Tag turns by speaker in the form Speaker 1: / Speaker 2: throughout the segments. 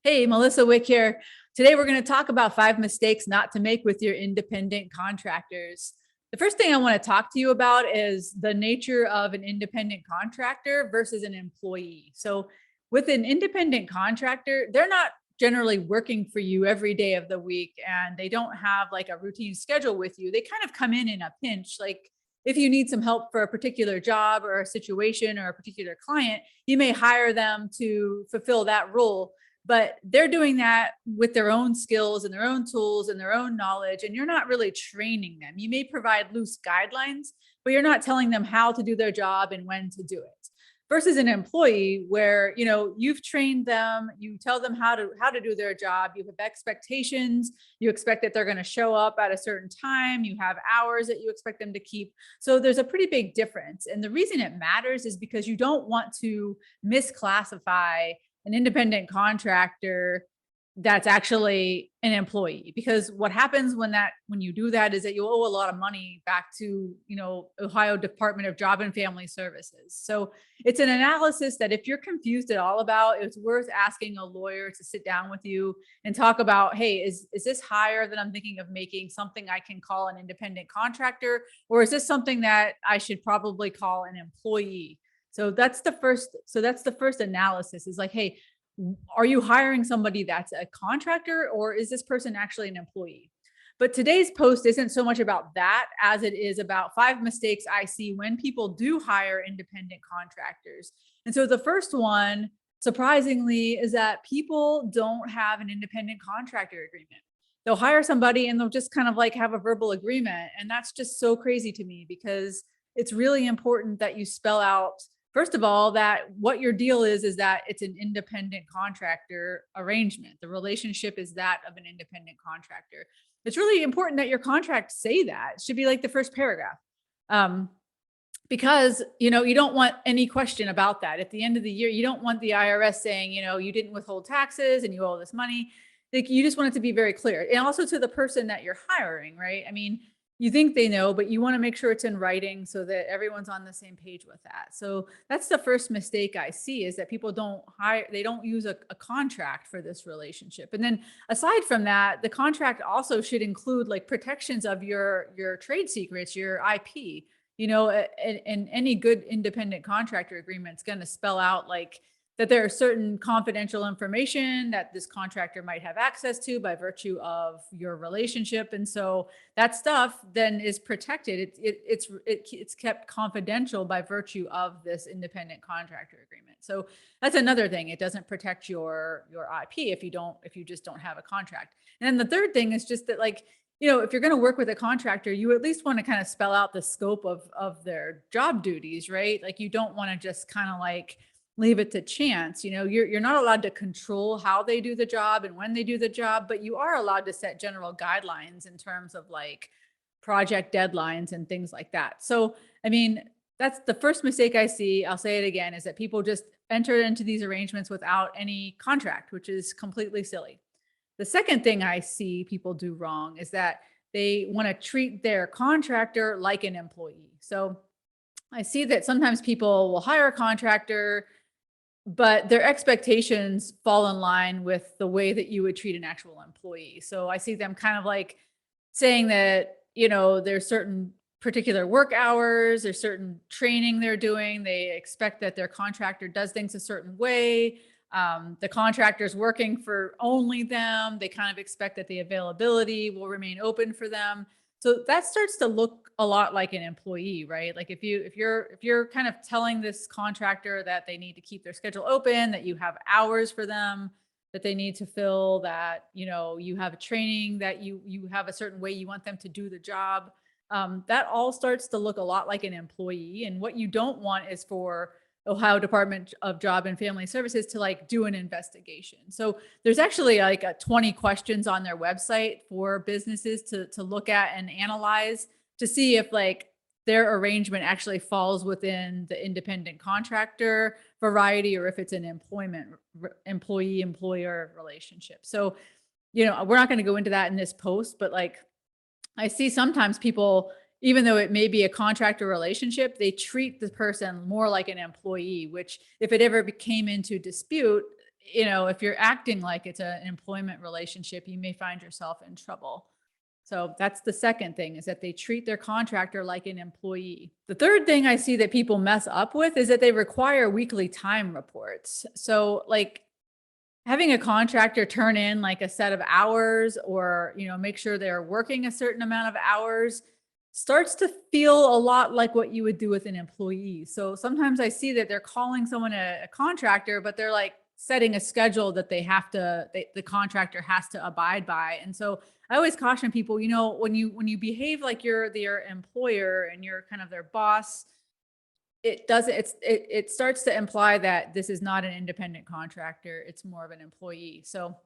Speaker 1: Hey, Melissa Wick here. Today, we're going to talk about 5 mistakes not to make with your independent contractors. The first thing I want to talk to you about is the nature of an independent contractor versus an employee. So, with an independent contractor, they're not generally working for you every day of the week and they don't have like a routine schedule with you. They kind of come in a pinch. Like, if you need some help for a particular job or a situation or a particular client, you may hire them to fulfill that role, but they're doing that with their own skills and their own tools and their own knowledge, and you're not really training them. You may provide loose guidelines, but you're not telling them how to do their job and when to do it. Versus an employee where, you've trained them, you tell them how to do their job, you have expectations, you expect that they're going to show up at a certain time, you have hours that you expect them to keep. So there's a pretty big difference, and the reason it matters is because you don't want to misclassify an independent contractor that's actually an employee. Because what happens when you do that is that you owe a lot of money back to, Ohio Department of Job and Family Services. So it's an analysis that if you're confused at all about, it's worth asking a lawyer to sit down with you and talk about, hey, is this hire that I'm thinking of making something I can call an independent contractor, or is this something that I should probably call an employee? So that's the first analysis, is like, hey, are you hiring somebody that's a contractor, or is this person actually an employee? But today's post isn't so much about that as it is about 5 mistakes I see when people do hire independent contractors. And so the first one, surprisingly, is that people don't have an independent contractor agreement. They'll hire somebody and they'll just kind of like have a verbal agreement. And that's just so crazy to me, because it's really important that you spell out, first of all, that what your deal is that it's an independent contractor arrangement. The relationship is that of an independent contractor. It's really important that your contract say that. It should be like the first paragraph. Because you don't want any question about that. At the end of the year, you don't want the IRS saying, you didn't withhold taxes and you owe this money. Like, you just want it to be very clear. And also to the person that you're hiring, right? I mean, you think they know, but you want to make sure it's in writing so that everyone's on the same page with that. So that's the first mistake I see, is that people they don't use a contract for this relationship. And then aside from that, the contract also should include like protections of your trade secrets, your IP. And any good independent contractor agreement is going to spell out like that there are certain confidential information that this contractor might have access to by virtue of your relationship. And so that stuff then is protected. It's kept confidential by virtue of this independent contractor agreement. So that's another thing. It doesn't protect your IP if you just don't have a contract. And then the third thing is just that, like, if you're going to work with a contractor, you at least want to kind of spell out the scope of their job duties, right? Like, you don't want to just kind of like leave it to chance. You're not allowed to control how they do the job and when they do the job, but you are allowed to set general guidelines in terms of like project deadlines and things like that. So, I mean, that's the first mistake I see. I'll say it again, is that people just enter into these arrangements without any contract, which is completely silly. The second thing I see people do wrong is that they want to treat their contractor like an employee. So I see that sometimes people will hire a contractor, but their expectations fall in line with the way that you would treat an actual employee. So I see them kind of like saying that, there's certain particular work hours, there's certain training they're doing. They expect that their contractor does things a certain way. The contractor's working for only them. They kind of expect that the availability will remain open for them. So that starts to look a lot like an employee, right? Like, if you're kind of telling this contractor that they need to keep their schedule open, that you have hours for them, that they need to fill, that you have a training, that you have a certain way you want them to do the job, that all starts to look a lot like an employee. And what you don't want is for Ohio Department of Job and Family Services to like do an investigation. So there's actually like 20 questions on their website for businesses to look at and analyze to see if like their arrangement actually falls within the independent contractor variety, or if it's an employee-employer relationship. So, we're not going to go into that in this post, but like, I see sometimes people, even though it may be a contractor relationship, they treat the person more like an employee, which if it ever came into dispute, if you're acting like it's an employment relationship, you may find yourself in trouble. So that's the second thing, is that they treat their contractor like an employee. The third thing I see that people mess up with is that they require weekly time reports. So like having a contractor turn in like a set of hours, or, make sure they're working a certain amount of hours, starts to feel a lot like what you would do with an employee. So sometimes I see that they're calling someone a contractor, but they're like setting a schedule that the contractor has to abide by. And so I always caution people, when you behave like you're their employer and you're kind of their boss, it starts to imply that this is not an independent contractor, it's more of an employee. So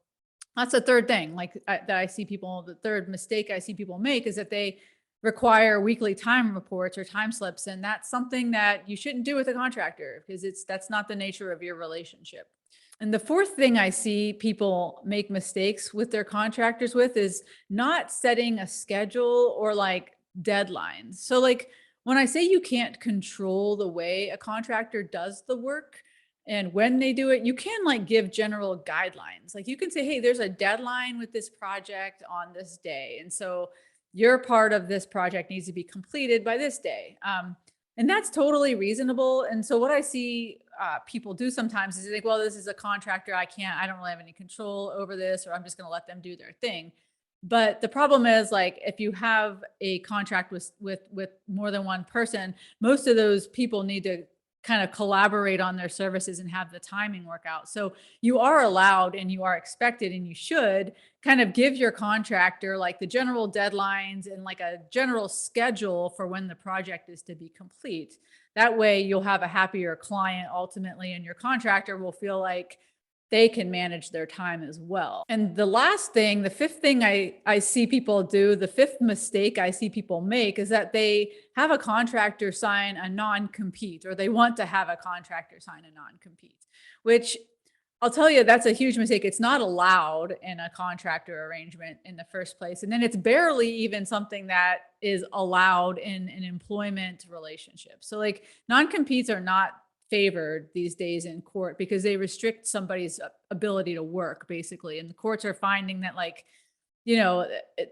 Speaker 1: that's the third thing, that I see people, the third mistake I see people make is that they require weekly time reports or time slips. And that's something that you shouldn't do with a contractor, because that's not the nature of your relationship. And the fourth thing I see people make mistakes with their contractors with is not setting a schedule or like deadlines. So like when I say you can't control the way a contractor does the work and when they do it, you can like give general guidelines. Like you can say, hey, there's a deadline with this project on this day. And so your part of this project needs to be completed by this day. And that's totally reasonable. And so what I see people do sometimes is they think, well, this is a contractor. I don't really have any control over this, or I'm just going to let them do their thing. But the problem is, like, if you have a contract with more than one person, most of those people need to kind of collaborate on their services and have the timing work out. So you are allowed and you are expected, and you should kind of give your contractor like the general deadlines and like a general schedule for when the project is to be complete. That way you'll have a happier client ultimately, and your contractor will feel like they can manage their time as well. And the last thing, the fifth thing I see people do, the fifth mistake I see people make, is that they have a contractor sign a non-compete, or they want to have a contractor sign a non-compete, which I'll tell you, that's a huge mistake. It's not allowed in a contractor arrangement in the first place. And then it's barely even something that is allowed in an employment relationship. So like non-competes are not favored these days in court because they restrict somebody's ability to work, basically. And the courts are finding that, like,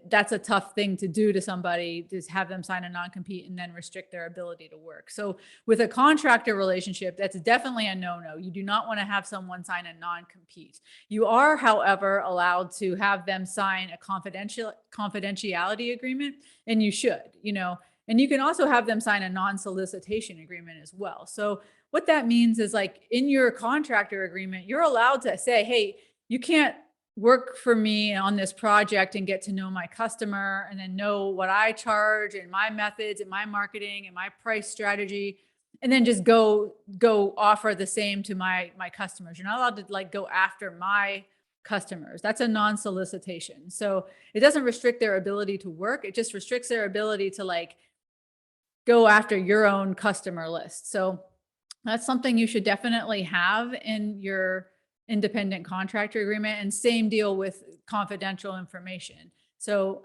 Speaker 1: that's a tough thing to do to somebody, to have them sign a non-compete and then restrict their ability to work. So with a contractor relationship, that's definitely a no-no. You do not want to have someone sign a non-compete. You are, however, allowed to have them sign a confidentiality agreement, and you should, and you can also have them sign a non-solicitation agreement as well. So what that means is, like, in your contractor agreement, you're allowed to say, hey, you can't work for me on this project and get to know my customer and then know what I charge and my methods and my marketing and my price strategy, and then just go offer the same to my customers. You're not allowed to like go after my customers. That's a non-solicitation. So it doesn't restrict their ability to work. It just restricts their ability to like go after your own customer list. So that's something you should definitely have in your independent contractor agreement, and same deal with confidential information. So,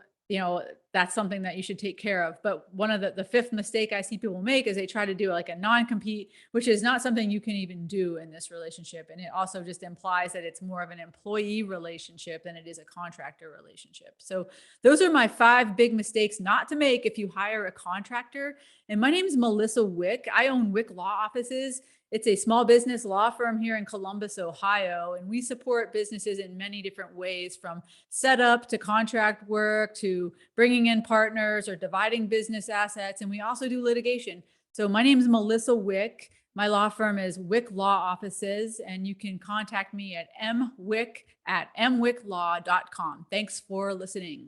Speaker 1: that's something that you should take care of. But one of the fifth mistake I see people make is they try to do like a non-compete, which is not something you can even do in this relationship. And it also just implies that it's more of an employee relationship than it is a contractor relationship. So those are my 5 big mistakes not to make if you hire a contractor. And my name is Melissa Wick. I own Wick Law Offices. It's a small business law firm here in Columbus, Ohio, and we support businesses in many different ways, from setup to contract work to bringing in partners or dividing business assets. And we also do litigation. So my name is Melissa Wick. My law firm is Wick Law Offices, and you can contact me at mwick@mwicklaw.com. Thanks for listening.